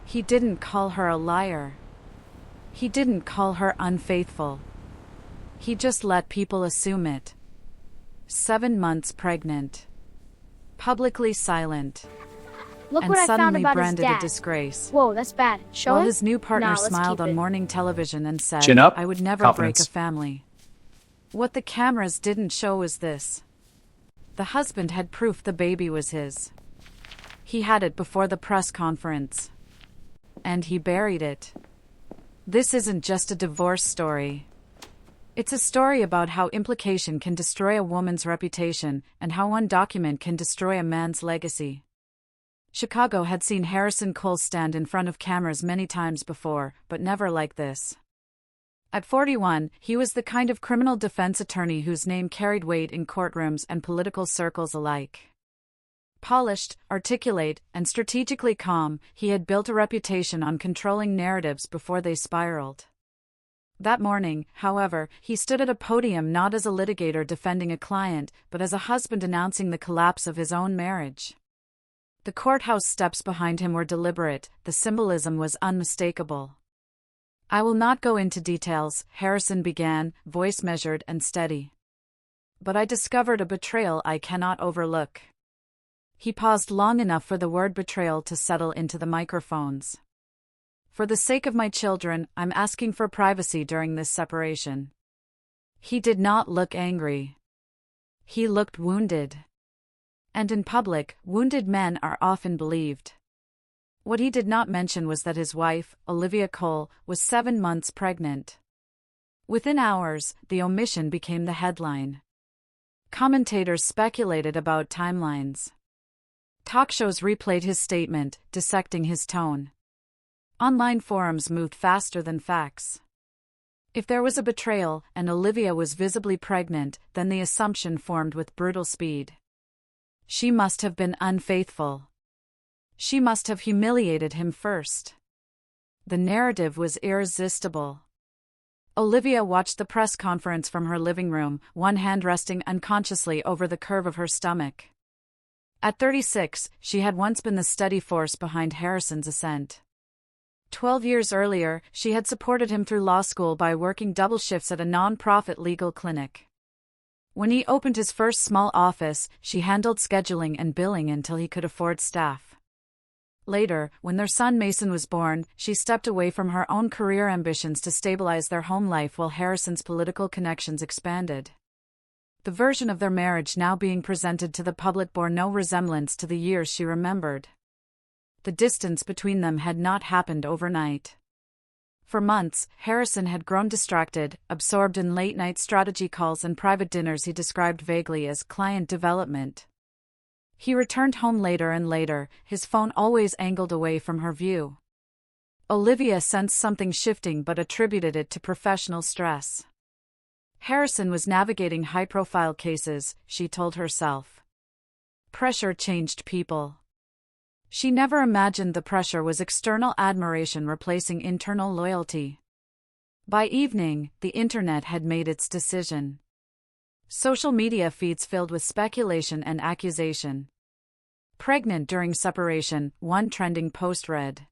He didn't call her a liar. He didn't call her unfaithful. He just let people assume it. 7 months pregnant. Publicly silent. Look And what I found suddenly about his branded a dad. disgrace. Whoa, that's bad. Show While him? his new partner Nah, let's smiled keep on it. morning television and said, Chin up, I would never confidence. break a family. What the cameras didn't show was this. The husband had proof the baby was his. He had it before the press conference. And he buried it. This isn't just a divorce story. It's a story about how implication can destroy a woman's reputation and how one document can destroy a man's legacy. Chicago had seen Harrison Cole stand in front of cameras many times before, but never like this. At 41, he was the kind of criminal defense attorney whose name carried weight in courtrooms and political circles alike. Polished, articulate, and strategically calm, he had built a reputation on controlling narratives before they spiraled. That morning, however, he stood at a podium not as a litigator defending a client, but as a husband announcing the collapse of his own marriage. The courthouse steps behind him were deliberate, the symbolism was unmistakable. I will not go into details, Harrison began, voice measured and steady. But I discovered a betrayal I cannot overlook. He paused long enough for the word betrayal to settle into the microphones. For the sake of my children, I'm asking for privacy during this separation. He did not look angry. He looked wounded. And in public, wounded men are often believed. What he did not mention was that his wife, Olivia Cole, was 7 months pregnant. Within hours, the omission became the headline. Commentators speculated about timelines. Talk shows replayed his statement, dissecting his tone. Online forums moved faster than facts. If there was a betrayal, and Olivia was visibly pregnant, then the assumption formed with brutal speed. She must have been unfaithful. She must have humiliated him first. The narrative was irresistible. Olivia watched the press conference from her living room, one hand resting unconsciously over the curve of her stomach. At 36, she had once been the steady force behind Harrison's ascent. 12 years earlier, she had supported him through law school by working double shifts at a non-profit legal clinic. When he opened his first small office, she handled scheduling and billing until he could afford staff. Later, when their son Mason was born, she stepped away from her own career ambitions to stabilize their home life while Harrison's political connections expanded. The version of their marriage now being presented to the public bore no resemblance to the years she remembered. The distance between them had not happened overnight. For months, Harrison had grown distracted, absorbed in late-night strategy calls and private dinners he described vaguely as client development. He returned home later and later, his phone always angled away from her view. Olivia sensed something shifting but attributed it to professional stress. Harrison was navigating high-profile cases, she told herself. Pressure changed people. She never imagined the pressure was external admiration replacing internal loyalty. By evening, the internet had made its decision. Social media feeds filled with speculation and accusation. Pregnant during separation, one trending post read.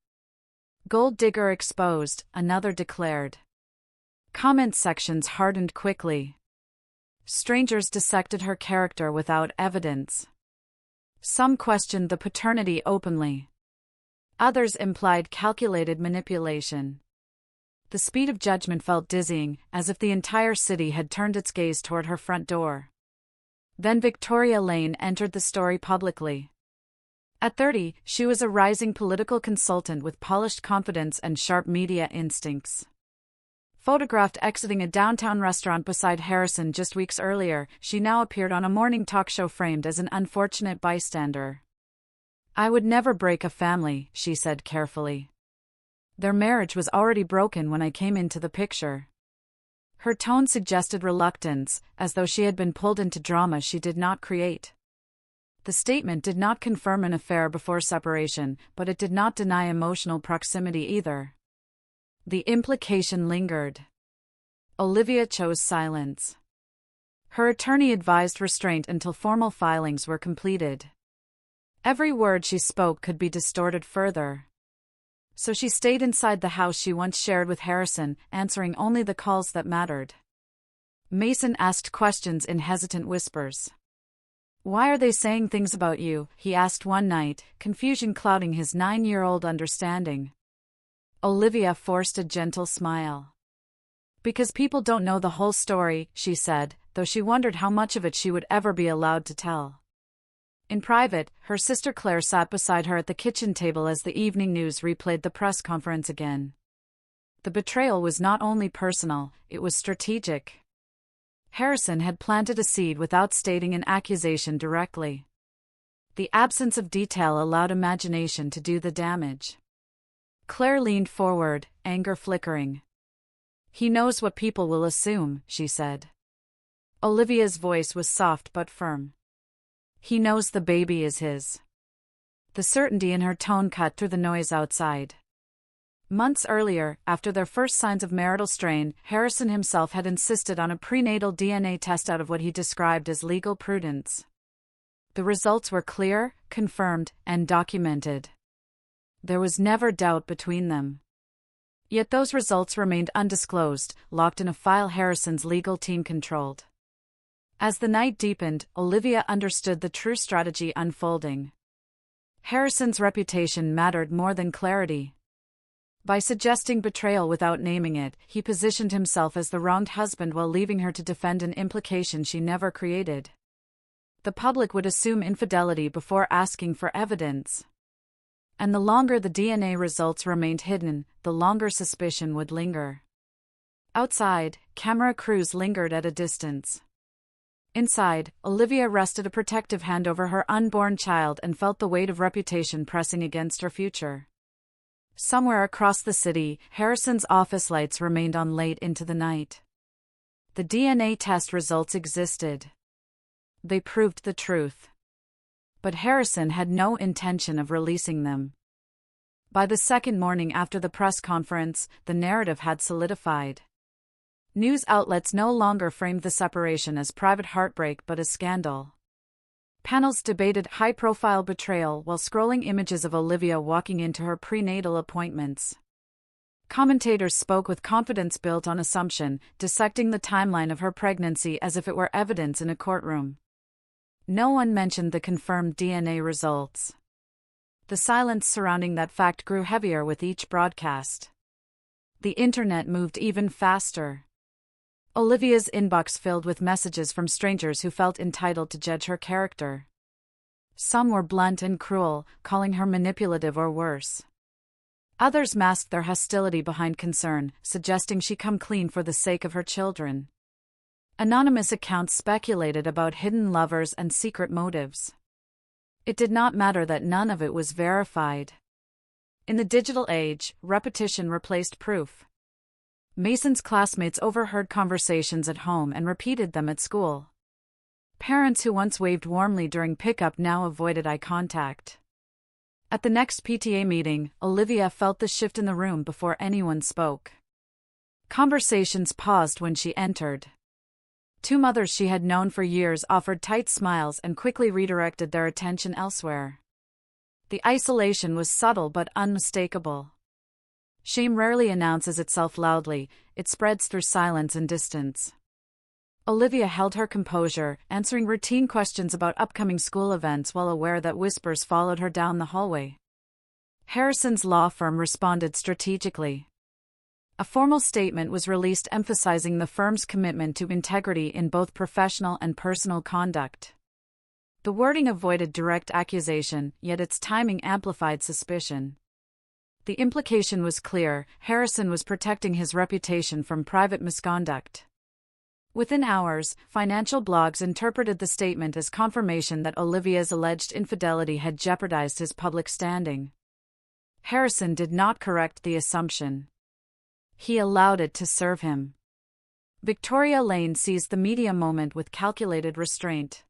Gold digger exposed, another declared. Comment sections hardened quickly. Strangers dissected her character without evidence. Some questioned the paternity openly. Others implied calculated manipulation. The speed of judgment felt dizzying, as if the entire city had turned its gaze toward her front door. Then Victoria Lane entered the story publicly. At 30, she was a rising political consultant with polished confidence and sharp media instincts. Photographed exiting a downtown restaurant beside Harrison just weeks earlier, she now appeared on a morning talk show framed as an unfortunate bystander. I would never break a family, she said carefully. Their marriage was already broken when I came into the picture. Her tone suggested reluctance, as though she had been pulled into drama she did not create. The statement did not confirm an affair before separation, but it did not deny emotional proximity either. The implication lingered. Olivia chose silence. Her attorney advised restraint until formal filings were completed. Every word she spoke could be distorted further. So she stayed inside the house she once shared with Harrison, answering only the calls that mattered. Mason asked questions in hesitant whispers. "Why are they saying things about you?" he asked one night, confusion clouding his 9-year-old understanding. Olivia forced a gentle smile. "Because people don't know the whole story," she said, though she wondered how much of it she would ever be allowed to tell. In private, her sister Claire sat beside her at the kitchen table as the evening news replayed the press conference again. The betrayal was not only personal, it was strategic. Harrison had planted a seed without stating an accusation directly. The absence of detail allowed imagination to do the damage. Claire leaned forward, anger flickering. "He knows what people will assume," she said. Olivia's voice was soft but firm. "He knows the baby is his." The certainty in her tone cut through the noise outside. Months earlier, after their first signs of marital strain, Harrison himself had insisted on a prenatal DNA test out of what he described as legal prudence. The results were clear, confirmed, and documented. There was never doubt between them. Yet those results remained undisclosed, locked in a file Harrison's legal team controlled. As the night deepened, Olivia understood the true strategy unfolding. Harrison's reputation mattered more than clarity. By suggesting betrayal without naming it, he positioned himself as the wronged husband while leaving her to defend an implication she never created. The public would assume infidelity before asking for evidence. And the longer the DNA results remained hidden, the longer suspicion would linger. Outside, camera crews lingered at a distance. Inside, Olivia rested a protective hand over her unborn child and felt the weight of reputation pressing against her future. Somewhere across the city, Harrison's office lights remained on late into the night. The DNA test results existed. They proved the truth. But Harrison had no intention of releasing them. By the second morning after the press conference, the narrative had solidified. News outlets no longer framed the separation as private heartbreak but as scandal. Panels debated high-profile betrayal while scrolling images of Olivia walking into her prenatal appointments. Commentators spoke with confidence built on assumption, dissecting the timeline of her pregnancy as if it were evidence in a courtroom. No one mentioned the confirmed DNA results. The silence surrounding that fact grew heavier with each broadcast. The internet moved even faster. Olivia's inbox filled with messages from strangers who felt entitled to judge her character. Some were blunt and cruel, calling her manipulative or worse. Others masked their hostility behind concern, suggesting she come clean for the sake of her children. Anonymous accounts speculated about hidden lovers and secret motives. It did not matter that none of it was verified. In the digital age, repetition replaced proof. Mason's classmates overheard conversations at home and repeated them at school. Parents who once waved warmly during pickup now avoided eye contact. At the next PTA meeting, Olivia felt the shift in the room before anyone spoke. Conversations paused when she entered. Two mothers she had known for years offered tight smiles and quickly redirected their attention elsewhere. The isolation was subtle but unmistakable. Shame rarely announces itself loudly, it spreads through silence and distance. Olivia held her composure, answering routine questions about upcoming school events while aware that whispers followed her down the hallway. Harrison's law firm responded strategically. A formal statement was released emphasizing the firm's commitment to integrity in both professional and personal conduct. The wording avoided direct accusation, yet its timing amplified suspicion. The implication was clear: Harrison was protecting his reputation from private misconduct. Within hours, financial blogs interpreted the statement as confirmation that Olivia's alleged infidelity had jeopardized his public standing. Harrison did not correct the assumption. He allowed it to serve him. Victoria Lane seized the media moment with calculated restraint.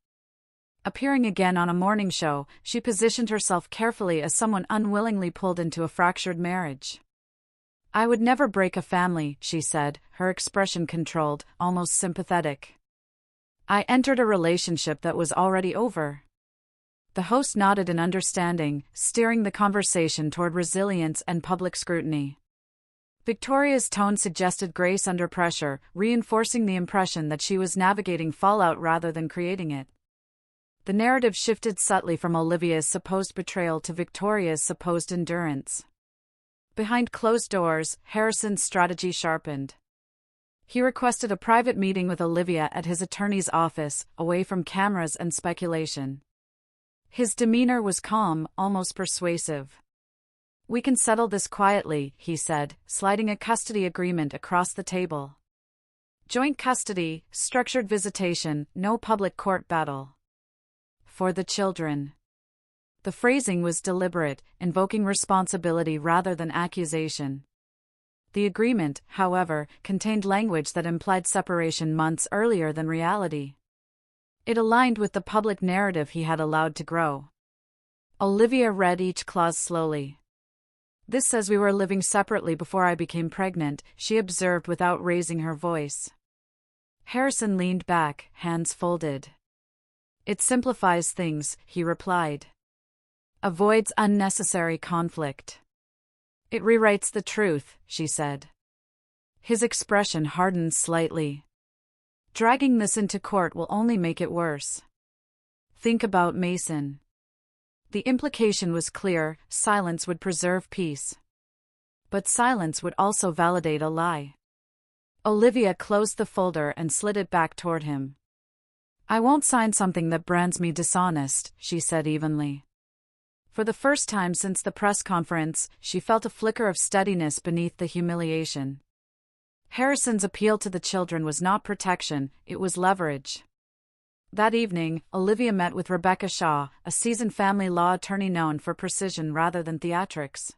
Appearing again on a morning show, she positioned herself carefully as someone unwillingly pulled into a fractured marriage. "I would never break a family," she said, her expression controlled, almost sympathetic. "I entered a relationship that was already over." The host nodded in understanding, steering the conversation toward resilience and public scrutiny. Victoria's tone suggested grace under pressure, reinforcing the impression that she was navigating fallout rather than creating it. The narrative shifted subtly from Olivia's supposed betrayal to Victoria's supposed endurance. Behind closed doors, Harrison's strategy sharpened. He requested a private meeting with Olivia at his attorney's office, away from cameras and speculation. His demeanor was calm, almost persuasive. "We can settle this quietly," he said, sliding a custody agreement across the table. "Joint custody, structured visitation, no public court battle. For the children." The phrasing was deliberate, invoking responsibility rather than accusation. The agreement, however, contained language that implied separation months earlier than reality. It aligned with the public narrative he had allowed to grow. Olivia read each clause slowly. "This says we were living separately before I became pregnant," she observed without raising her voice. Harrison leaned back, hands folded. "It simplifies things," he replied. "Avoids unnecessary conflict." "It rewrites the truth," she said. His expression hardened slightly. "Dragging this into court will only make it worse. Think about Mason." The implication was clear: silence would preserve peace. But silence would also validate a lie. Olivia closed the folder and slid it back toward him. "I won't sign something that brands me dishonest," she said evenly. For the first time since the press conference, she felt a flicker of steadiness beneath the humiliation. Harrison's appeal to the children was not protection, it was leverage. That evening, Olivia met with Rebecca Shaw, a seasoned family law attorney known for precision rather than theatrics.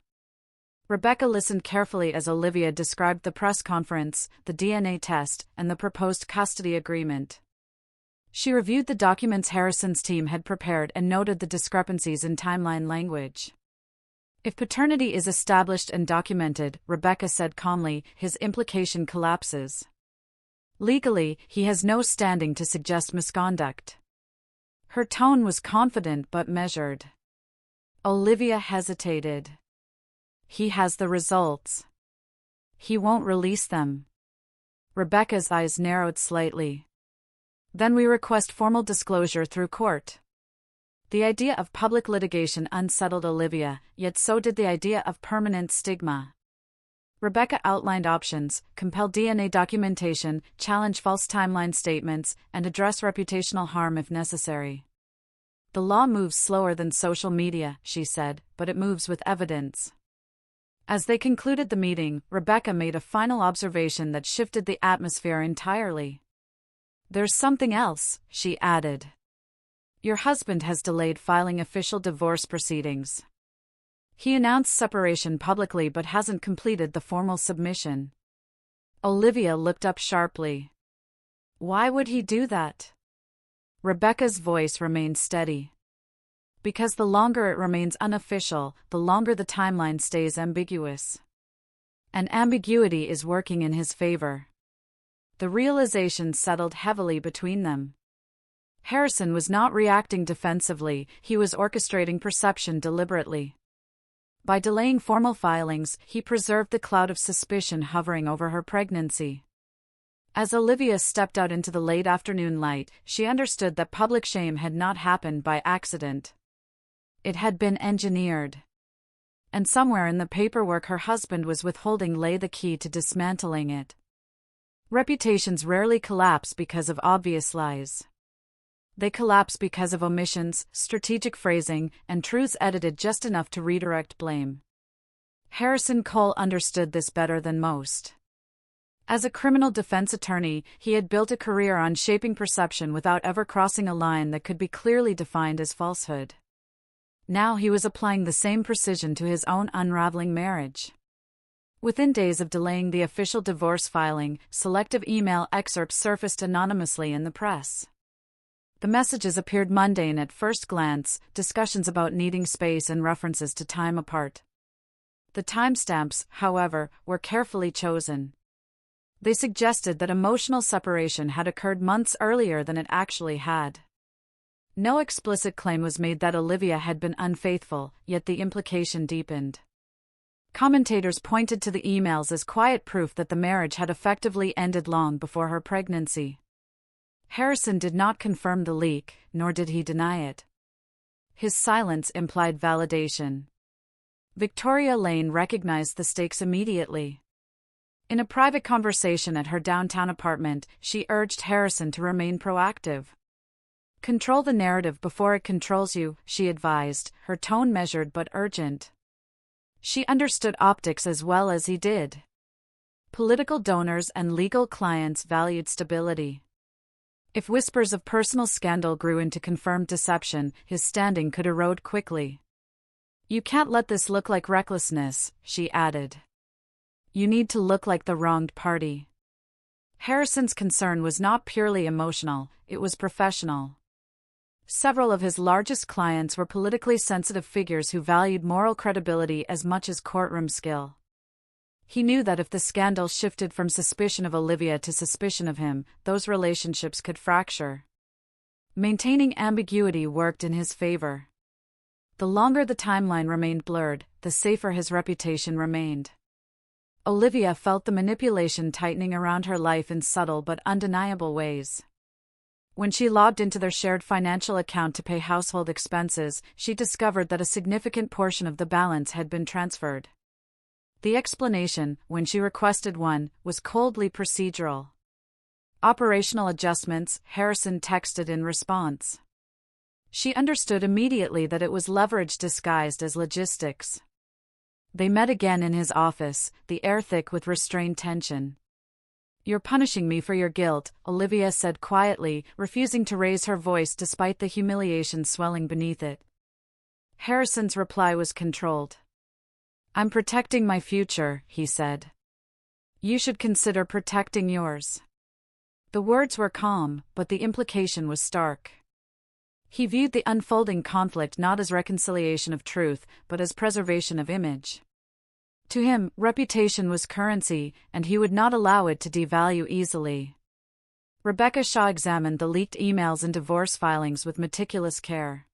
Rebecca listened carefully as Olivia described the press conference, the DNA test, and the proposed custody agreement. She reviewed the documents Harrison's team had prepared and noted the discrepancies in timeline language. "If paternity is established and documented," Rebecca said calmly, "his implication collapses. Legally, he has no standing to suggest misconduct." Her tone was confident but measured. Olivia hesitated. "He has the results. He won't release them." Rebecca's eyes narrowed slightly. "Then we request formal disclosure through court." The idea of public litigation unsettled Olivia, yet so did the idea of permanent stigma. Rebecca outlined options: compel DNA documentation, challenge false timeline statements, and address reputational harm if necessary. "The law moves slower than social media," she said, "but it moves with evidence." As they concluded the meeting, Rebecca made a final observation that shifted the atmosphere entirely. "There's something else," she added. "Your husband has delayed filing official divorce proceedings. He announced separation publicly but hasn't completed the formal submission." Olivia looked up sharply. "Why would he do that?" Rebecca's voice remained steady. "Because the longer it remains unofficial, the longer the timeline stays ambiguous. And ambiguity is working in his favor." The realization settled heavily between them. Harrison was not reacting defensively, he was orchestrating perception deliberately. By delaying formal filings, he preserved the cloud of suspicion hovering over her pregnancy. As Olivia stepped out into the late afternoon light, she understood that public shame had not happened by accident. It had been engineered. And somewhere in the paperwork her husband was withholding lay the key to dismantling it. Reputations rarely collapse because of obvious lies. They collapse because of omissions, strategic phrasing, and truths edited just enough to redirect blame. Harrison Cole understood this better than most. As a criminal defense attorney, he had built a career on shaping perception without ever crossing a line that could be clearly defined as falsehood. Now he was applying the same precision to his own unraveling marriage. Within days of delaying the official divorce filing, selective email excerpts surfaced anonymously in the press. The messages appeared mundane at first glance, discussions about needing space and references to time apart. The timestamps, however, were carefully chosen. They suggested that emotional separation had occurred months earlier than it actually had. No explicit claim was made that Olivia had been unfaithful, yet the implication deepened. Commentators pointed to the emails as quiet proof that the marriage had effectively ended long before her pregnancy. Harrison did not confirm the leak, nor did he deny it. His silence implied validation. Victoria Lane recognized the stakes immediately. In a private conversation at her downtown apartment, she urged Harrison to remain proactive. "Control the narrative before it controls you," she advised, her tone measured but urgent. She understood optics as well as he did. Political donors and legal clients valued stability. If whispers of personal scandal grew into confirmed deception, his standing could erode quickly. "You can't let this look like recklessness," she added. "You need to look like the wronged party." Harrison's concern was not purely emotional, it was professional. Several of his largest clients were politically sensitive figures who valued moral credibility as much as courtroom skill. He knew that if the scandal shifted from suspicion of Olivia to suspicion of him, those relationships could fracture. Maintaining ambiguity worked in his favor. The longer the timeline remained blurred, the safer his reputation remained. Olivia felt the manipulation tightening around her life in subtle but undeniable ways. When she logged into their shared financial account to pay household expenses, she discovered that a significant portion of the balance had been transferred. The explanation, when she requested one, was coldly procedural. "Operational adjustments," Harrison texted in response. She understood immediately that it was leverage disguised as logistics. They met again in his office, the air thick with restrained tension. "You're punishing me for your guilt," Olivia said quietly, refusing to raise her voice despite the humiliation swelling beneath it. Harrison's reply was controlled. "I'm protecting my future," he said. "You should consider protecting yours." The words were calm, but the implication was stark. He viewed the unfolding conflict not as reconciliation of truth, but as preservation of image. To him, reputation was currency, and he would not allow it to devalue easily. Rebecca Shaw examined the leaked emails and divorce filings with meticulous care.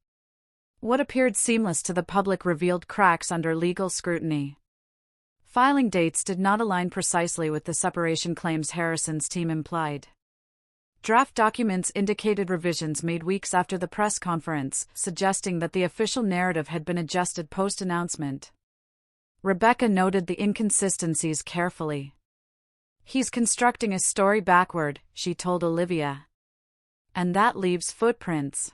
What appeared seamless to the public revealed cracks under legal scrutiny. Filing dates did not align precisely with the separation claims Harrison's team implied. Draft documents indicated revisions made weeks after the press conference, suggesting that the official narrative had been adjusted post-announcement. Rebecca noted the inconsistencies carefully. "He's constructing a story backward," she told Olivia. "And that leaves footprints."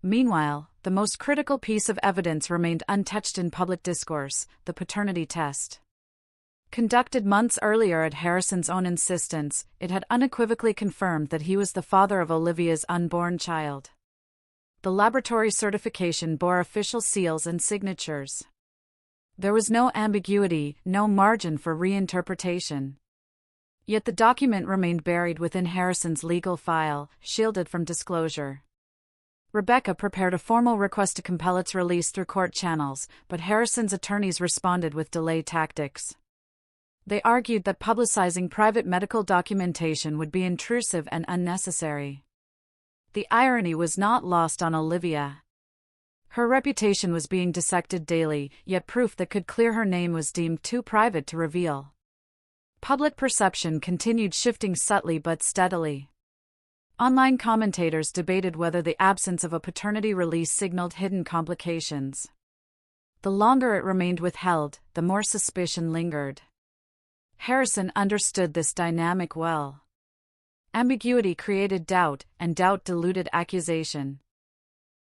Meanwhile, the most critical piece of evidence remained untouched in public discourse: the paternity test. Conducted months earlier at Harrison's own insistence, it had unequivocally confirmed that he was the father of Olivia's unborn child. The laboratory certification bore official seals and signatures. There was no ambiguity, no margin for reinterpretation. Yet the document remained buried within Harrison's legal file, shielded from disclosure. Rebecca prepared a formal request to compel its release through court channels, but Harrison's attorneys responded with delay tactics. They argued that publicizing private medical documentation would be intrusive and unnecessary. The irony was not lost on Olivia. Her reputation was being dissected daily, yet proof that could clear her name was deemed too private to reveal. Public perception continued shifting subtly but steadily. Online commentators debated whether the absence of a paternity release signaled hidden complications. The longer it remained withheld, the more suspicion lingered. Harrison understood this dynamic well. Ambiguity created doubt, and doubt diluted accusation.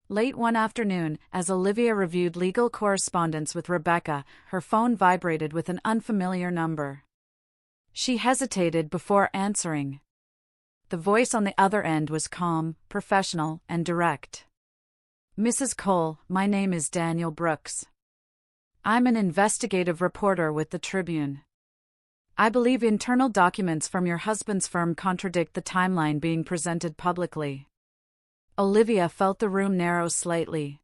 Late one afternoon, as Olivia reviewed legal correspondence with Rebecca, her phone vibrated with an unfamiliar number. She hesitated before answering. The voice on the other end was calm, professional, and direct. "Mrs. Cole, my name is Daniel Brooks. I'm an investigative reporter with the Tribune. I believe internal documents from your husband's firm contradict the timeline being presented publicly." Olivia felt the room narrow slightly.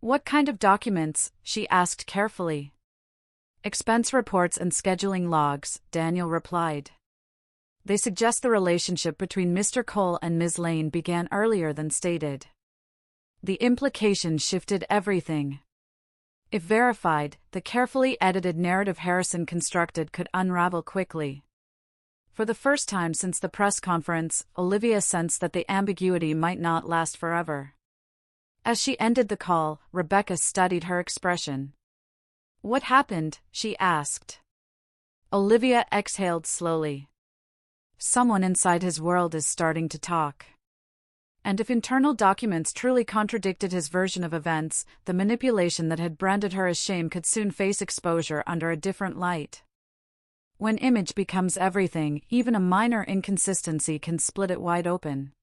"What kind of documents?" she asked carefully. "Expense reports and scheduling logs," Daniel replied. "They suggest the relationship between Mr. Cole and Ms. Lane began earlier than stated. The implication shifted everything. If verified, the carefully edited narrative Harrison constructed could unravel quickly. For the first time since the press conference, Olivia sensed that the ambiguity might not last forever. As she ended the call, Rebecca studied her expression. "What happened?" she asked. Olivia exhaled slowly. Someone inside his world is starting to talk. And if internal documents truly contradicted his version of events, the manipulation that had branded her as shame could soon face exposure under a different light. When image becomes everything, even a minor inconsistency can split it wide open.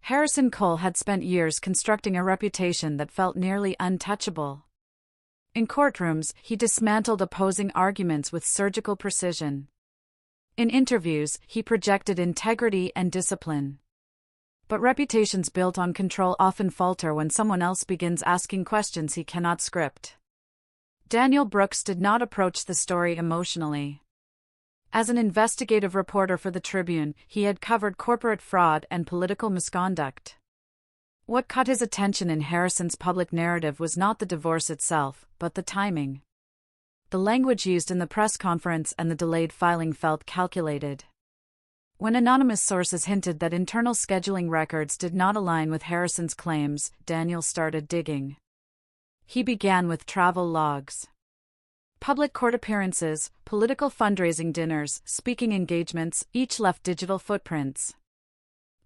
Harrison Cole had spent years constructing a reputation that felt nearly untouchable. In courtrooms, he dismantled opposing arguments with surgical precision. In interviews, he projected integrity and discipline. But reputations built on control often falter when someone else begins asking questions he cannot script. Daniel Brooks did not approach the story emotionally. As an investigative reporter for the Tribune, he had covered corporate fraud and political misconduct. What caught his attention in Harrison's public narrative was not the divorce itself, but the timing. The language used in the press conference and the delayed filing felt calculated. When anonymous sources hinted that internal scheduling records did not align with Harrison's claims, Daniel started digging. He began with travel logs. Public court appearances, political fundraising dinners, speaking engagements, each left digital footprints.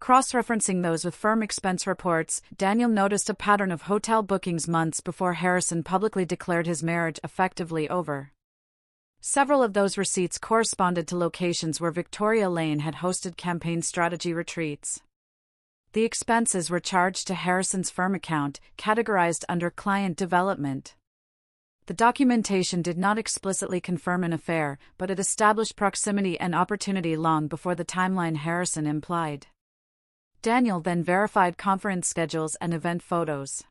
Cross-referencing those with firm expense reports, Daniel noticed a pattern of hotel bookings months before Harrison publicly declared his marriage effectively over. Several of those receipts corresponded to locations where Victoria Lane had hosted campaign strategy retreats. The expenses were charged to Harrison's firm account, categorized under client development. The documentation did not explicitly confirm an affair, but it established proximity and opportunity long before the timeline Harrison implied. Daniel then verified conference schedules and event photos.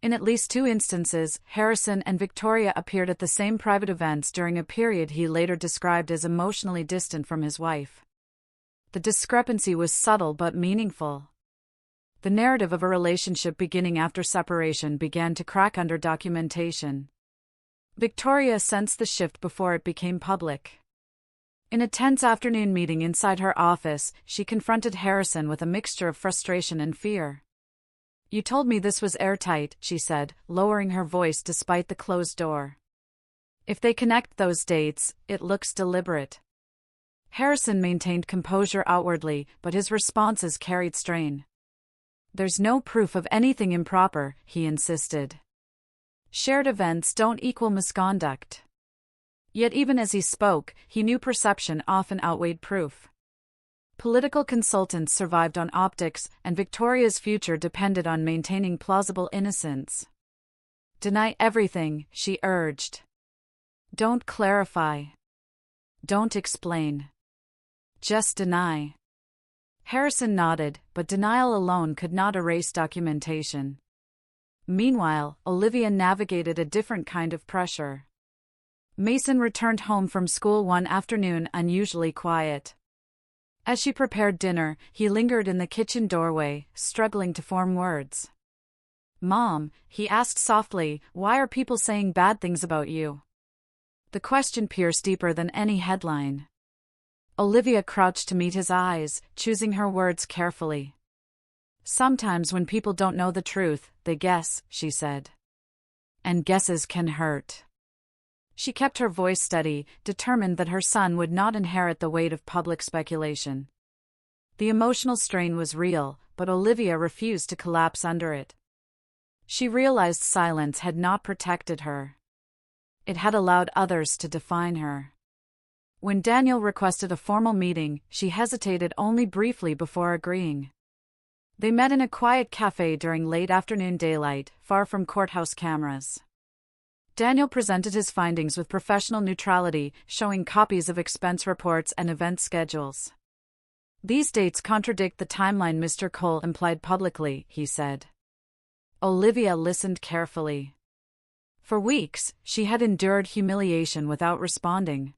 In at least 2 instances, Harrison and Victoria appeared at the same private events during a period he later described as emotionally distant from his wife. The discrepancy was subtle but meaningful. The narrative of a relationship beginning after separation began to crack under documentation. Victoria sensed the shift before it became public. In a tense afternoon meeting inside her office, she confronted Harrison with a mixture of frustration and fear. "You told me this was airtight," she said, lowering her voice despite the closed door. "If they connect those dates, it looks deliberate." Harrison maintained composure outwardly, but his responses carried strain. "There's no proof of anything improper," he insisted. "Shared events don't equal misconduct." Yet even as he spoke, he knew perception often outweighed proof. Political consultants survived on optics, and Victoria's future depended on maintaining plausible innocence. "Deny everything," she urged. "Don't clarify. Don't explain. Just deny." Harrison nodded, but denial alone could not erase documentation. Meanwhile, Olivia navigated a different kind of pressure. Mason returned home from school one afternoon unusually quiet. As she prepared dinner, he lingered in the kitchen doorway, struggling to form words. "Mom," he asked softly, "why are people saying bad things about you?" The question pierced deeper than any headline. Olivia crouched to meet his eyes, choosing her words carefully. "Sometimes when people don't know the truth, they guess," she said. "And guesses can hurt." She kept her voice steady, determined that her son would not inherit the weight of public speculation. The emotional strain was real, but Olivia refused to collapse under it. She realized silence had not protected her. It had allowed others to define her. When Daniel requested a formal meeting, she hesitated only briefly before agreeing. They met in a quiet cafe during late afternoon daylight, far from courthouse cameras. Daniel presented his findings with professional neutrality, showing copies of expense reports and event schedules. "These dates contradict the timeline Mr. Cole implied publicly," he said. Olivia listened carefully. For weeks, she had endured humiliation without responding.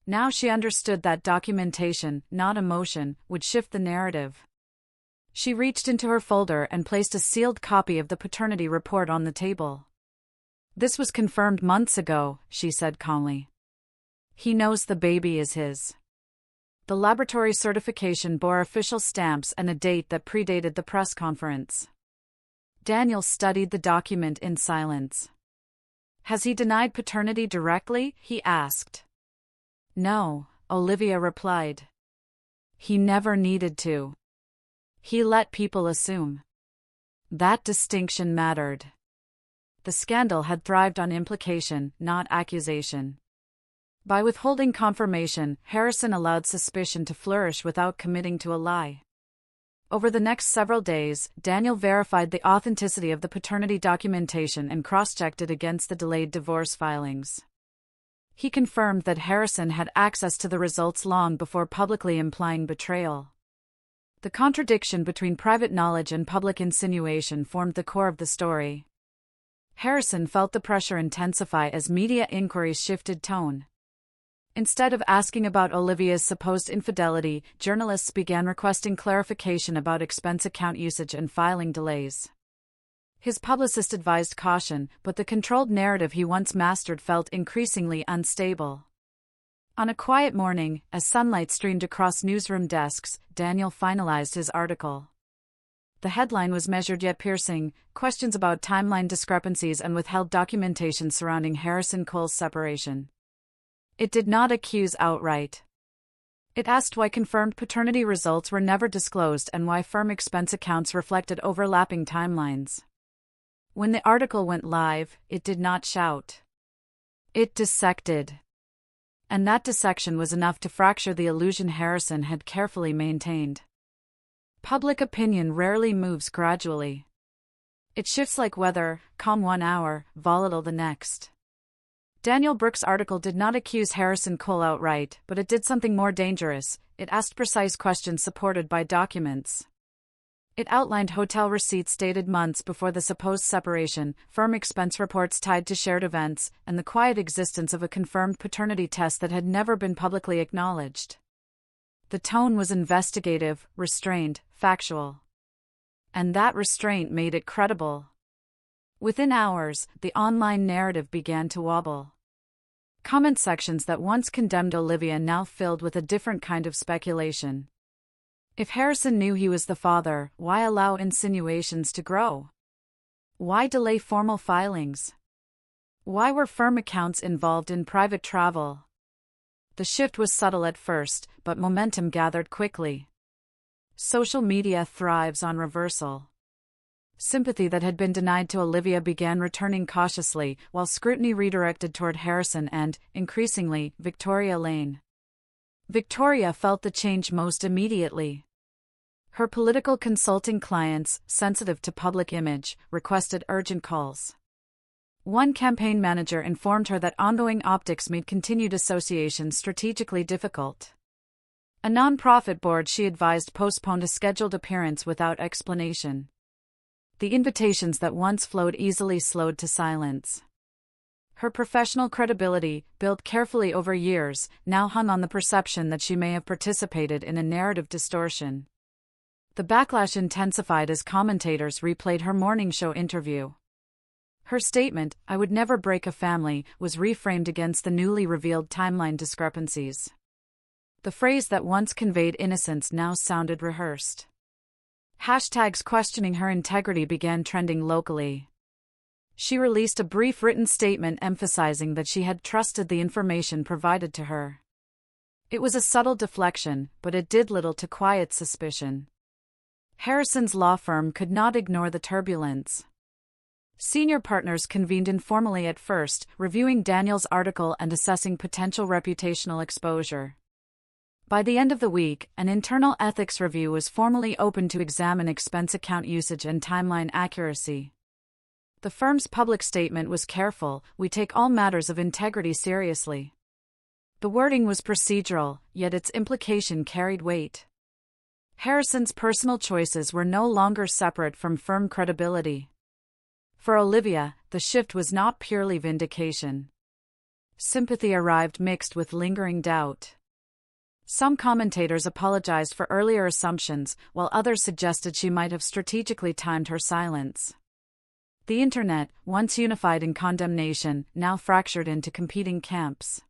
Now she understood that documentation, not emotion, would shift the narrative. She reached into her folder and placed a sealed copy of the paternity report on the table. "This was confirmed months ago," she said calmly. "He knows the baby is his." The laboratory certification bore official stamps and a date that predated the press conference. Daniel studied the document in silence. "Has he denied paternity directly?" he asked. "No," Olivia replied. "He never needed to. He let people assume." That distinction mattered. The scandal had thrived on implication, not accusation. By withholding confirmation, Harrison allowed suspicion to flourish without committing to a lie. Over the next several days, Daniel verified the authenticity of the paternity documentation and cross-checked it against the delayed divorce filings. He confirmed that Harrison had access to the results long before publicly implying betrayal. The contradiction between private knowledge and public insinuation formed the core of the story. Harrison felt the pressure intensify as media inquiries shifted tone. Instead of asking about Olivia's supposed infidelity, journalists began requesting clarification about expense account usage and filing delays. His publicist advised caution, but the controlled narrative he once mastered felt increasingly unstable. On a quiet morning, as sunlight streamed across newsroom desks, Daniel finalized his article. The headline was measured yet piercing: questions about timeline discrepancies and withheld documentation surrounding Harrison Cole's separation. It did not accuse outright. It asked why confirmed paternity results were never disclosed and why firm expense accounts reflected overlapping timelines. When the article went live, it did not shout. It dissected. And that dissection was enough to fracture the illusion Harrison had carefully maintained. Public opinion rarely moves gradually. It shifts like weather, calm one hour, volatile the next. Daniel Brooks' article did not accuse Harrison Cole outright, but it did something more dangerous. It asked precise questions supported by documents. It outlined hotel receipts dated months before the supposed separation, firm expense reports tied to shared events, and the quiet existence of a confirmed paternity test that had never been publicly acknowledged. The tone was investigative, restrained, factual. And that restraint made it credible. Within hours, the online narrative began to wobble. Comment sections that once condemned Olivia now filled with a different kind of speculation. If Harrison knew he was the father, why allow insinuations to grow? Why delay formal filings? Why were firm accounts involved in private travel? The shift was subtle at first, but momentum gathered quickly. Social media thrives on reversal. Sympathy that had been denied to Olivia began returning cautiously, while scrutiny redirected toward Harrison and, increasingly, Victoria Lane. Victoria felt the change most immediately. Her political consulting clients, sensitive to public image, requested urgent calls. One campaign manager informed her that ongoing optics made continued association strategically difficult. A non-profit board she advised postponed a scheduled appearance without explanation. The invitations that once flowed easily slowed to silence. Her professional credibility, built carefully over years, now hung on the perception that she may have participated in a narrative distortion. The backlash intensified as commentators replayed her morning show interview. Her statement, "I would never break a family," was reframed against the newly revealed timeline discrepancies. The phrase that once conveyed innocence now sounded rehearsed. Hashtags questioning her integrity began trending locally. She released a brief written statement emphasizing that she had trusted the information provided to her. It was a subtle deflection, but it did little to quiet suspicion. Harrison's law firm could not ignore the turbulence. Senior partners convened informally at first, reviewing Daniel's article and assessing potential reputational exposure. By the end of the week, an internal ethics review was formally opened to examine expense account usage and timeline accuracy. The firm's public statement was careful: "We take all matters of integrity seriously." The wording was procedural, yet its implication carried weight. Harrison's personal choices were no longer separate from firm credibility. For Olivia, the shift was not purely vindication. Sympathy arrived mixed with lingering doubt. Some commentators apologized for earlier assumptions, while others suggested she might have strategically timed her silence. The internet, once unified in condemnation, now fractured into competing camps.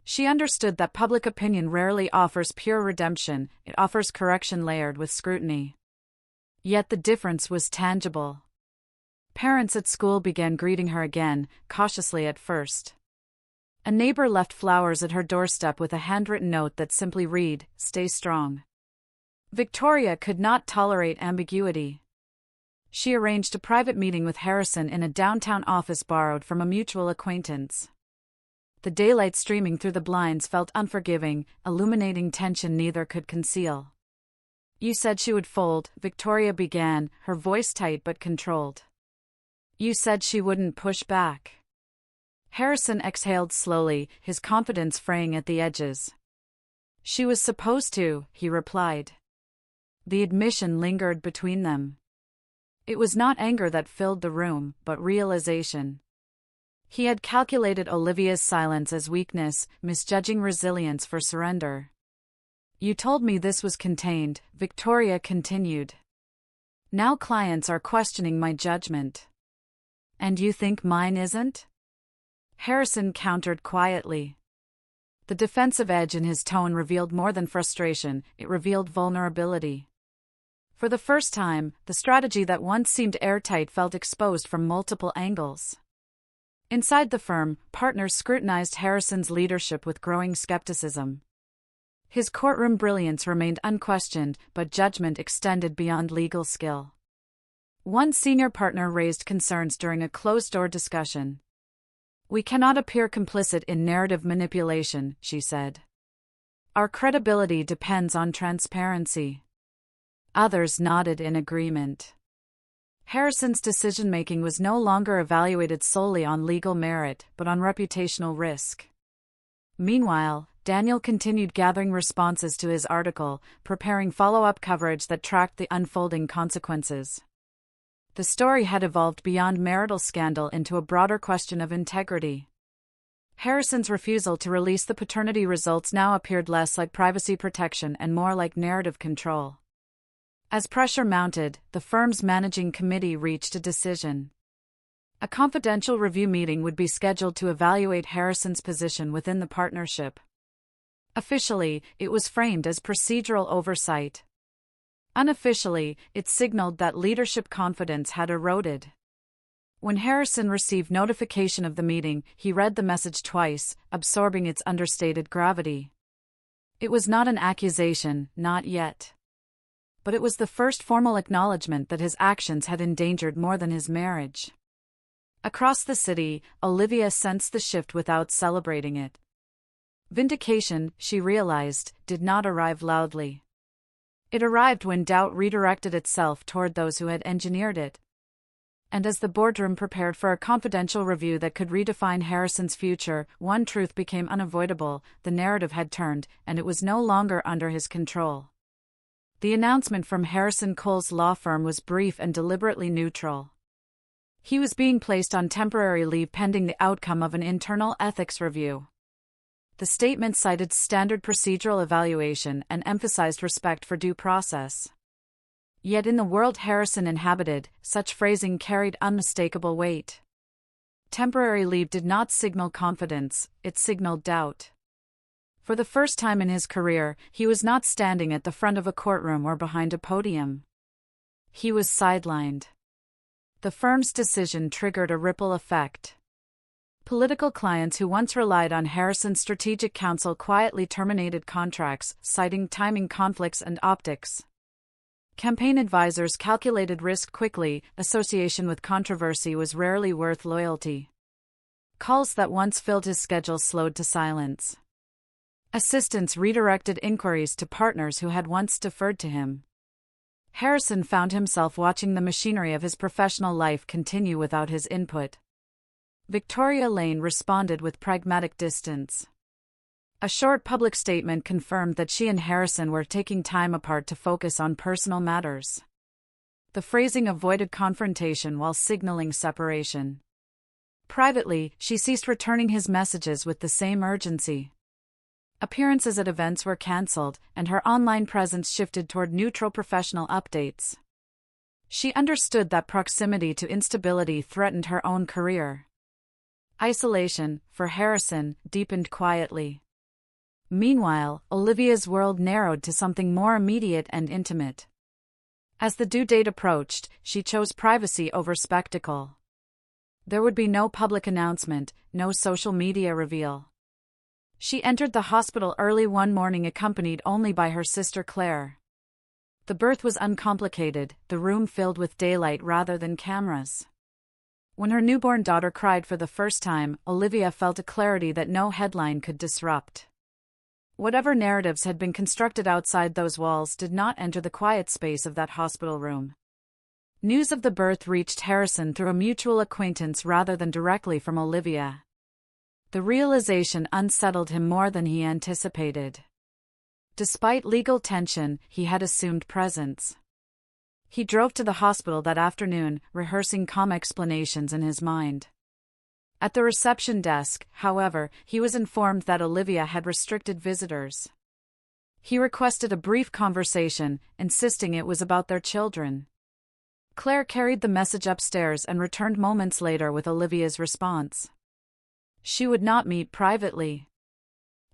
She understood that public opinion rarely offers pure redemption, it offers correction layered with scrutiny. Yet the difference was tangible. Parents at school began greeting her again, cautiously at first. A neighbor left flowers at her doorstep with a handwritten note that simply read, "Stay strong." Victoria could not tolerate ambiguity. She arranged a private meeting with Harrison in a downtown office borrowed from a mutual acquaintance. The daylight streaming through the blinds felt unforgiving, illuminating tension neither could conceal. "You said she would fold," Victoria began, her voice tight but controlled. "You said she wouldn't push back." Harrison exhaled slowly, his confidence fraying at the edges. "She was supposed to," he replied. The admission lingered between them. It was not anger that filled the room, but realization. He had calculated Olivia's silence as weakness, misjudging resilience for surrender. "You told me this was contained," Victoria continued. "Now clients are questioning my judgment." "And you think mine isn't?" Harrison countered quietly. The defensive edge in his tone revealed more than frustration, it revealed vulnerability. For the first time, the strategy that once seemed airtight felt exposed from multiple angles. Inside the firm, partners scrutinized Harrison's leadership with growing skepticism. His courtroom brilliance remained unquestioned, but judgment extended beyond legal skill. One senior partner raised concerns during a closed-door discussion. "We cannot appear complicit in narrative manipulation," she said. "Our credibility depends on transparency." Others nodded in agreement. Harrison's decision-making was no longer evaluated solely on legal merit, but on reputational risk. Meanwhile, Daniel continued gathering responses to his article, preparing follow-up coverage that tracked the unfolding consequences. The story had evolved beyond marital scandal into a broader question of integrity. Harrison's refusal to release the paternity results now appeared less like privacy protection and more like narrative control. As pressure mounted, the firm's managing committee reached a decision. A confidential review meeting would be scheduled to evaluate Harrison's position within the partnership. Officially, it was framed as procedural oversight. Unofficially, it signaled that leadership confidence had eroded. When Harrison received notification of the meeting, he read the message twice, absorbing its understated gravity. It was not an accusation, not yet. But it was the first formal acknowledgement that his actions had endangered more than his marriage. Across the city, Olivia sensed the shift without celebrating it. Vindication, she realized, did not arrive loudly. It arrived when doubt redirected itself toward those who had engineered it. And as the boardroom prepared for a confidential review that could redefine Harrison's future, one truth became unavoidable: the narrative had turned, and it was no longer under his control. The announcement from Harrison Cole's law firm was brief and deliberately neutral. He was being placed on temporary leave pending the outcome of an internal ethics review. The statement cited standard procedural evaluation and emphasized respect for due process. Yet in the world Harrison inhabited, such phrasing carried unmistakable weight. Temporary leave did not signal confidence, it signaled doubt. For the first time in his career, he was not standing at the front of a courtroom or behind a podium. He was sidelined. The firm's decision triggered a ripple effect. Political clients who once relied on Harrison's strategic counsel quietly terminated contracts, citing timing conflicts and optics. Campaign advisors calculated risk quickly: association with controversy was rarely worth loyalty. Calls that once filled his schedule slowed to silence. Assistants redirected inquiries to partners who had once deferred to him. Harrison found himself watching the machinery of his professional life continue without his input. Victoria Lane responded with pragmatic distance. A short public statement confirmed that she and Harrison were taking time apart to focus on personal matters. The phrasing avoided confrontation while signaling separation. Privately, she ceased returning his messages with the same urgency. Appearances at events were cancelled, and her online presence shifted toward neutral professional updates. She understood that proximity to instability threatened her own career. Isolation, for Harrison, deepened quietly. Meanwhile, Olivia's world narrowed to something more immediate and intimate. As the due date approached, she chose privacy over spectacle. There would be no public announcement, no social media reveal. She entered the hospital early one morning accompanied only by her sister Claire. The birth was uncomplicated, the room filled with daylight rather than cameras. When her newborn daughter cried for the first time, Olivia felt a clarity that no headline could disrupt. Whatever narratives had been constructed outside those walls did not enter the quiet space of that hospital room. News of the birth reached Harrison through a mutual acquaintance rather than directly from Olivia. The realization unsettled him more than he anticipated. Despite legal tension, he had assumed presence. He drove to the hospital that afternoon, rehearsing calm explanations in his mind. At the reception desk, however, he was informed that Olivia had restricted visitors. He requested a brief conversation, insisting it was about their children. Claire carried the message upstairs and returned moments later with Olivia's response. She would not meet privately.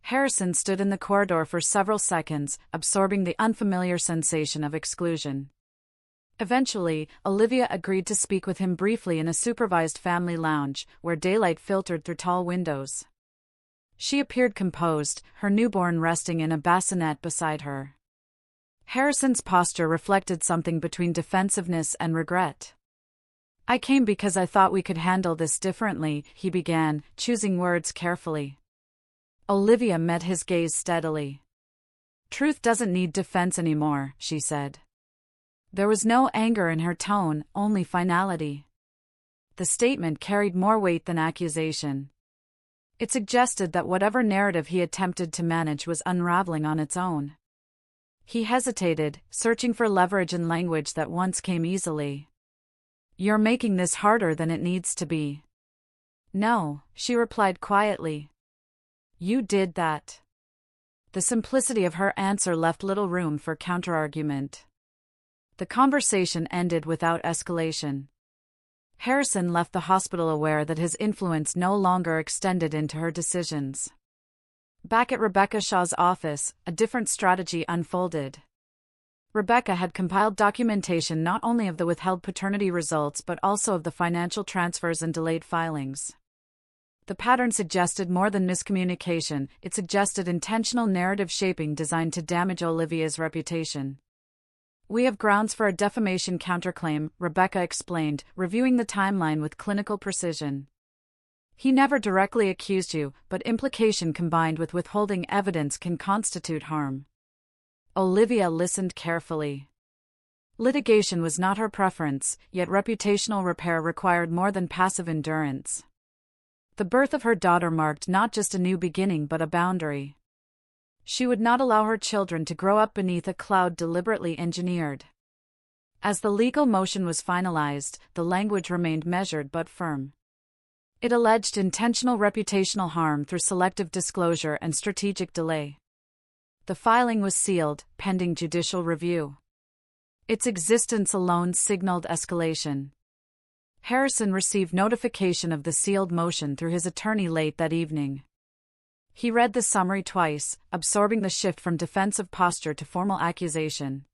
Harrison stood in the corridor for several seconds, absorbing the unfamiliar sensation of exclusion. Eventually, Olivia agreed to speak with him briefly in a supervised family lounge, where daylight filtered through tall windows. She appeared composed, her newborn resting in a bassinet beside her. Harrison's posture reflected something between defensiveness and regret. "I came because I thought we could handle this differently," he began, choosing words carefully. Olivia met his gaze steadily. "Truth doesn't need defense anymore," she said. There was no anger in her tone, only finality. The statement carried more weight than accusation. It suggested that whatever narrative he attempted to manage was unraveling on its own. He hesitated, searching for leverage in language that once came easily. "You're making this harder than it needs to be." "No," she replied quietly. "You did that." The simplicity of her answer left little room for counterargument. The conversation ended without escalation. Harrison left the hospital aware that his influence no longer extended into her decisions. Back at Rebecca Shaw's office, a different strategy unfolded. Rebecca had compiled documentation not only of the withheld paternity results but also of the financial transfers and delayed filings. The pattern suggested more than miscommunication, it suggested intentional narrative shaping designed to damage Olivia's reputation. "We have grounds for a defamation counterclaim," Rebecca explained, reviewing the timeline with clinical precision. "He never directly accused you, but implication combined with withholding evidence can constitute harm." Olivia listened carefully. Litigation was not her preference, yet reputational repair required more than passive endurance. The birth of her daughter marked not just a new beginning but a boundary. She would not allow her children to grow up beneath a cloud deliberately engineered. As the legal motion was finalized, the language remained measured but firm. It alleged intentional reputational harm through selective disclosure and strategic delay. The filing was sealed, pending judicial review. Its existence alone signaled escalation. Harrison received notification of the sealed motion through his attorney late that evening. He read the summary twice, absorbing the shift from defensive posture to formal accusation.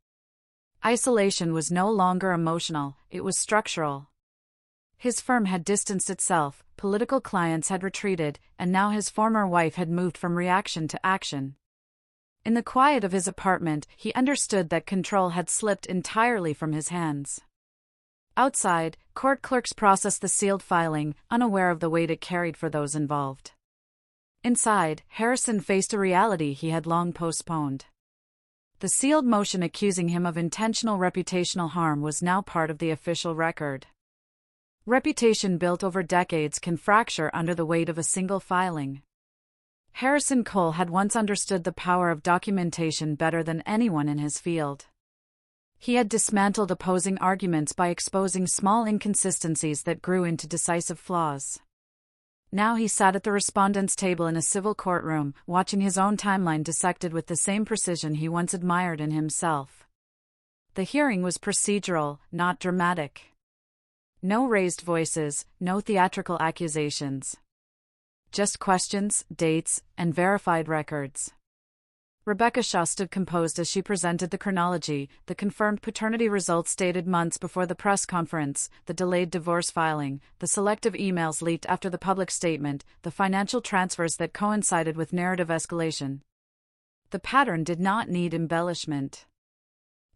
Isolation was no longer emotional, it was structural. His firm had distanced itself, political clients had retreated, and now his former wife had moved from reaction to action. In the quiet of his apartment, he understood that control had slipped entirely from his hands. Outside, court clerks processed the sealed filing, unaware of the weight it carried for those involved. Inside, Harrison faced a reality he had long postponed. The sealed motion accusing him of intentional reputational harm was now part of the official record. Reputation built over decades can fracture under the weight of a single filing. Harrison Cole had once understood the power of documentation better than anyone in his field. He had dismantled opposing arguments by exposing small inconsistencies that grew into decisive flaws. Now he sat at the respondent's table in a civil courtroom, watching his own timeline dissected with the same precision he once admired in himself. The hearing was procedural, not dramatic. No raised voices, no theatrical accusations. Just questions, dates, and verified records. Rebecca Shaw stood composed as she presented the chronology, the confirmed paternity results dated months before the press conference, the delayed divorce filing, the selective emails leaked after the public statement, the financial transfers that coincided with narrative escalation. The pattern did not need embellishment.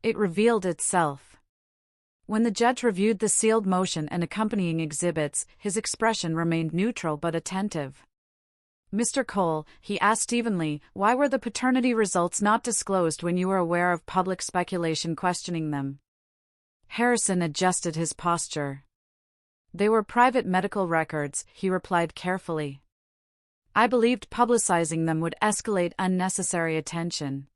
It revealed itself. When the judge reviewed the sealed motion and accompanying exhibits, his expression remained neutral but attentive. "Mr. Cole," he asked evenly, "why were the paternity results not disclosed when you were aware of public speculation questioning them?" Harrison adjusted his posture. "They were private medical records," he replied carefully. "I believed publicizing them would escalate unnecessary attention."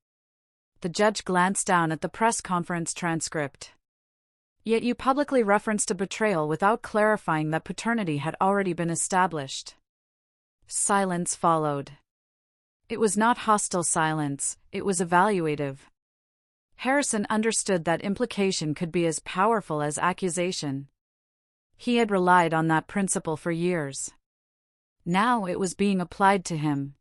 The judge glanced down at the press conference transcript. "Yet you publicly referenced a betrayal without clarifying that paternity had already been established." Silence followed. It was not hostile silence, it was evaluative. Harrison understood that implication could be as powerful as accusation. He had relied on that principle for years. Now it was being applied to him.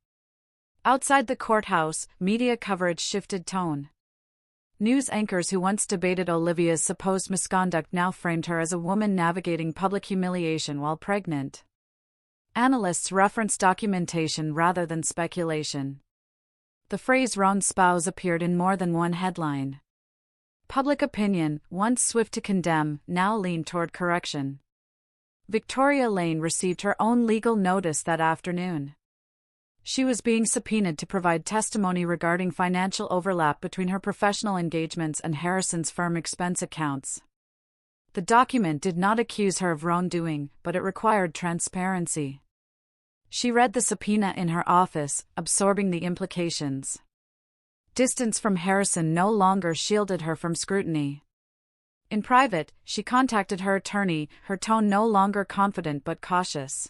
Outside the courthouse, media coverage shifted tone. News anchors who once debated Olivia's supposed misconduct now framed her as a woman navigating public humiliation while pregnant. Analysts referenced documentation rather than speculation. The phrase "wrong spouse" appeared in more than one headline. Public opinion, once swift to condemn, now leaned toward correction. Victoria Lane received her own legal notice that afternoon. She was being subpoenaed to provide testimony regarding financial overlap between her professional engagements and Harrison's firm expense accounts. The document did not accuse her of wrongdoing, but it required transparency. She read the subpoena in her office, absorbing the implications. Distance from Harrison no longer shielded her from scrutiny. In private, she contacted her attorney, her tone no longer confident but cautious.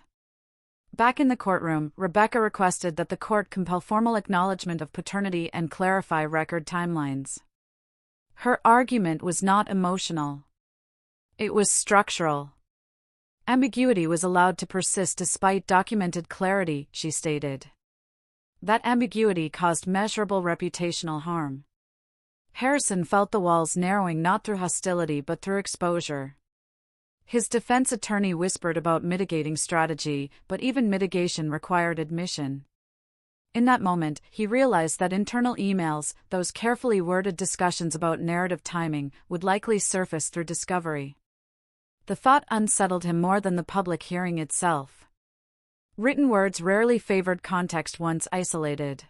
Back in the courtroom, Rebecca requested that the court compel formal acknowledgement of paternity and clarify record timelines. Her argument was not emotional. It was structural. Ambiguity was allowed to persist despite documented clarity, she stated. That ambiguity caused measurable reputational harm. Harrison felt the walls narrowing not through hostility but through exposure. His defense attorney whispered about mitigating strategy, but even mitigation required admission. In that moment, he realized that internal emails, those carefully worded discussions about narrative timing, would likely surface through discovery. The thought unsettled him more than the public hearing itself. Written words rarely favored context once isolated.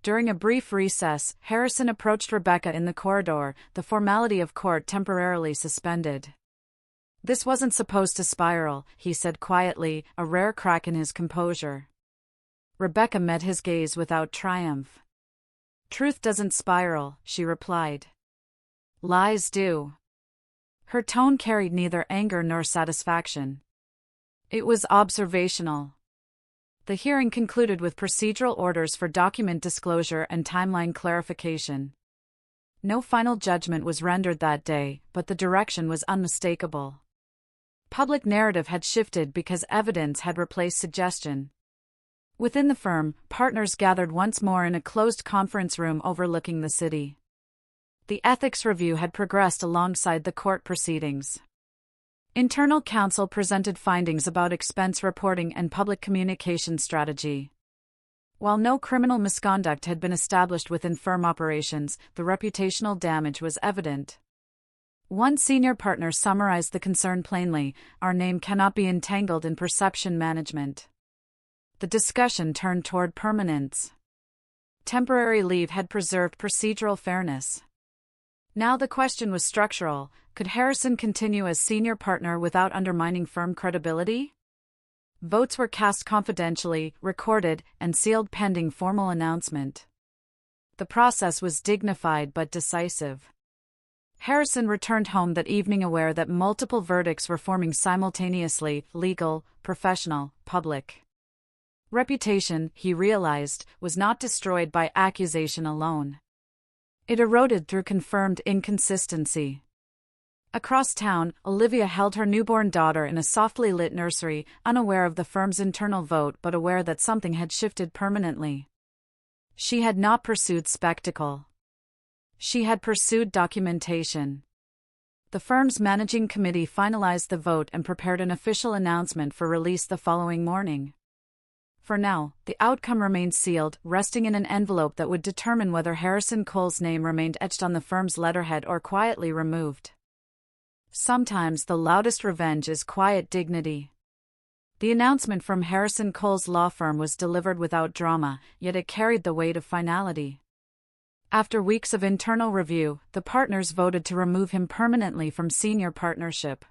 During a brief recess, Harrison approached Rebecca in the corridor, the formality of court temporarily suspended. "This wasn't supposed to spiral," he said quietly, a rare crack in his composure. Rebecca met his gaze without triumph. "Truth doesn't spiral," she replied. "Lies do." Her tone carried neither anger nor satisfaction. It was observational. The hearing concluded with procedural orders for document disclosure and timeline clarification. No final judgment was rendered that day, but the direction was unmistakable. Public narrative had shifted because evidence had replaced suggestion. Within the firm, partners gathered once more in a closed conference room overlooking the city. The ethics review had progressed alongside the court proceedings. Internal counsel presented findings about expense reporting and public communication strategy. While no criminal misconduct had been established within firm operations, the reputational damage was evident. One senior partner summarized the concern plainly: "Our name cannot be entangled in perception management." The discussion turned toward permanence. Temporary leave had preserved procedural fairness. Now the question was structural: could Harrison continue as senior partner without undermining firm credibility? Votes were cast confidentially, recorded, and sealed pending formal announcement. The process was dignified but decisive. Harrison returned home that evening aware that multiple verdicts were forming simultaneously: legal, professional, public. Reputation, he realized, was not destroyed by accusation alone. It eroded through confirmed inconsistency. Across town, Olivia held her newborn daughter in a softly lit nursery, unaware of the firm's internal vote but aware that something had shifted permanently. She had not pursued spectacle. She had pursued documentation. The firm's managing committee finalized the vote and prepared an official announcement for release the following morning. For now, the outcome remained sealed, resting in an envelope that would determine whether Harrison Cole's name remained etched on the firm's letterhead or quietly removed. Sometimes the loudest revenge is quiet dignity. The announcement from Harrison Cole's law firm was delivered without drama, yet it carried the weight of finality. After weeks of internal review, the partners voted to remove him permanently from senior partnership.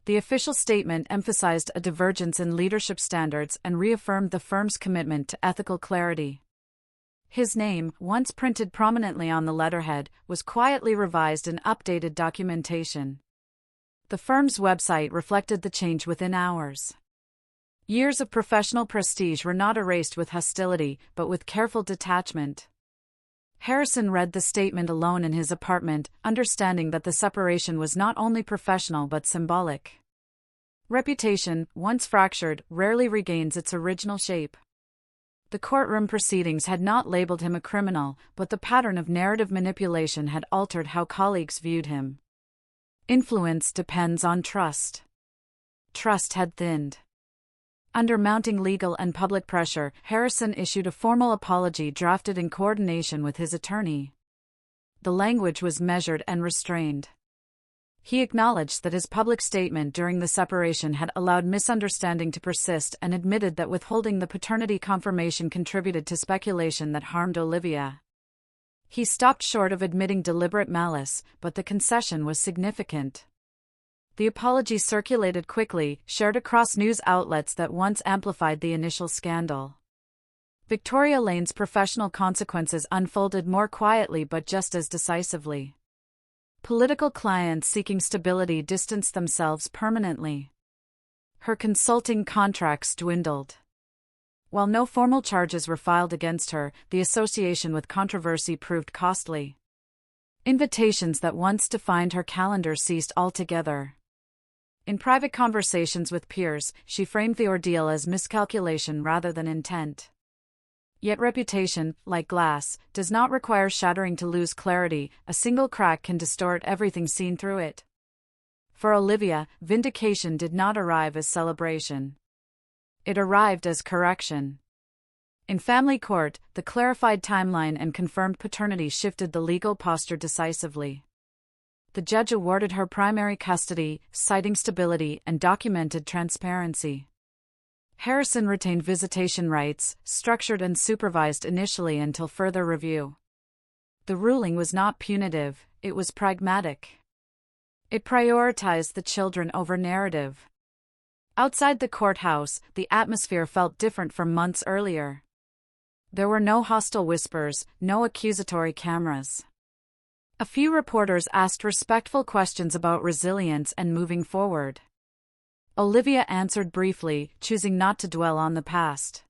The official statement emphasized a divergence in leadership standards and reaffirmed the firm's commitment to ethical clarity. His name, once printed prominently on the letterhead, was quietly revised in updated documentation. The firm's website reflected the change within hours. Years of professional prestige were not erased with hostility, but with careful detachment. Harrison read the statement alone in his apartment, understanding that the separation was not only professional but symbolic. Reputation, once fractured, rarely regains its original shape. The courtroom proceedings had not labeled him a criminal, but the pattern of narrative manipulation had altered how colleagues viewed him. Influence depends on trust. Trust had thinned. Under mounting legal and public pressure, Harrison issued a formal apology drafted in coordination with his attorney. The language was measured and restrained. He acknowledged that his public statement during the separation had allowed misunderstanding to persist and admitted that withholding the paternity confirmation contributed to speculation that harmed Olivia. He stopped short of admitting deliberate malice, but the concession was significant. The apology circulated quickly, shared across news outlets that once amplified the initial scandal. Victoria Lane's professional consequences unfolded more quietly but just as decisively. Political clients seeking stability distanced themselves permanently. Her consulting contracts dwindled. While no formal charges were filed against her, the association with controversy proved costly. Invitations that once defined her calendar ceased altogether. In private conversations with peers, she framed the ordeal as miscalculation rather than intent. Yet reputation, like glass, does not require shattering to lose clarity. A single crack can distort everything seen through it. For Olivia, vindication did not arrive as celebration. It arrived as correction. In family court, the clarified timeline and confirmed paternity shifted the legal posture decisively. The judge awarded her primary custody, citing stability and documented transparency. Harrison retained visitation rights, structured and supervised initially until further review. The ruling was not punitive, it was pragmatic. It prioritized the children over narrative. Outside the courthouse, the atmosphere felt different from months earlier. There were no hostile whispers, no accusatory cameras. A few reporters asked respectful questions about resilience and moving forward. Olivia answered briefly, choosing not to dwell on the past.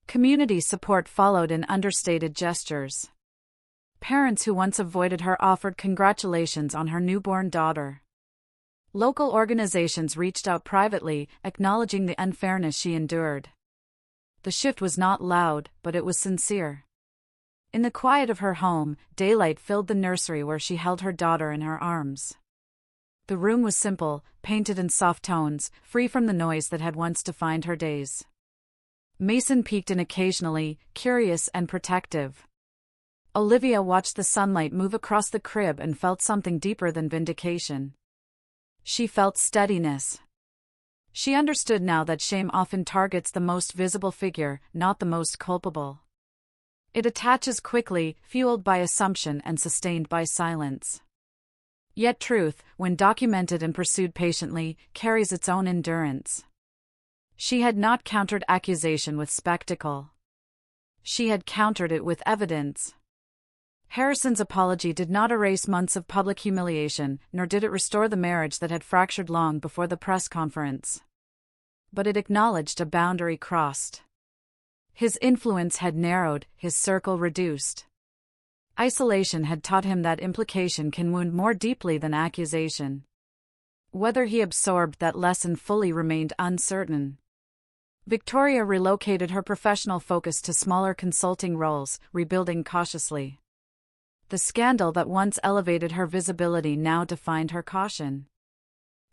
Community support followed in understated gestures. Parents who once avoided her offered congratulations on her newborn daughter. Local organizations reached out privately, acknowledging the unfairness she endured. The shift was not loud, but it was sincere. In the quiet of her home, daylight filled the nursery where she held her daughter in her arms. The room was simple, painted in soft tones, free from the noise that had once defined her days. Mason peeked in occasionally, curious and protective. Olivia watched the sunlight move across the crib and felt something deeper than vindication. She felt steadiness. She understood now that shame often targets the most visible figure, not the most culpable. It attaches quickly, fueled by assumption and sustained by silence. Yet truth, when documented and pursued patiently, carries its own endurance. She had not countered accusation with spectacle. She had countered it with evidence. Harrison's apology did not erase months of public humiliation, nor did it restore the marriage that had fractured long before the press conference. But it acknowledged a boundary crossed. His influence had narrowed, his circle reduced. Isolation had taught him that implication can wound more deeply than accusation. Whether he absorbed that lesson fully remained uncertain. Victoria relocated her professional focus to smaller consulting roles, rebuilding cautiously. The scandal that once elevated her visibility now defined her caution.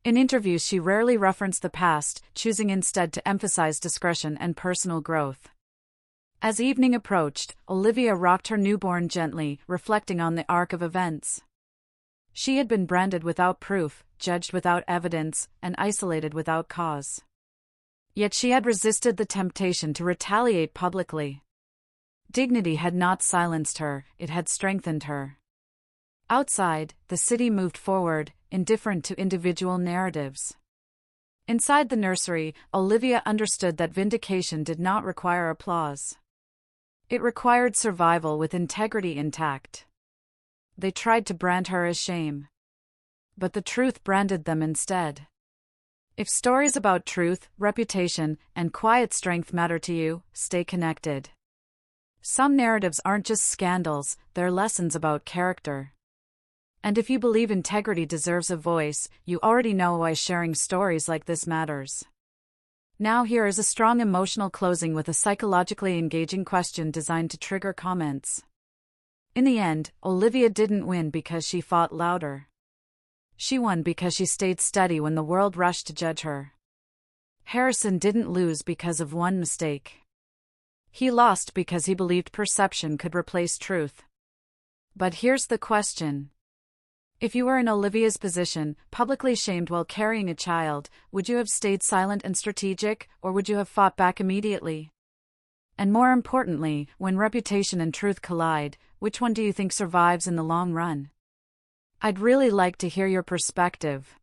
In interviews she rarely referenced the past, choosing instead to emphasize discretion and personal growth. As evening approached, Olivia rocked her newborn gently, reflecting on the arc of events. She had been branded without proof, judged without evidence, and isolated without cause. Yet she had resisted the temptation to retaliate publicly. Dignity had not silenced her, it had strengthened her. Outside, the city moved forward, indifferent to individual narratives. Inside the nursery, Olivia understood that vindication did not require applause. It required survival with integrity intact. They tried to brand her as shame. But the truth branded them instead. If stories about truth, reputation, and quiet strength matter to you, stay connected. Some narratives aren't just scandals, they're lessons about character. And if you believe integrity deserves a voice, you already know why sharing stories like this matters. Now here is a strong emotional closing with a psychologically engaging question designed to trigger comments. In the end, Olivia didn't win because she fought louder. She won because she stayed steady when the world rushed to judge her. Harrison didn't lose because of one mistake. He lost because he believed perception could replace truth. But here's the question. If you were in Olivia's position, publicly shamed while carrying a child, would you have stayed silent and strategic, or would you have fought back immediately? And more importantly, when reputation and truth collide, which one do you think survives in the long run? I'd really like to hear your perspective.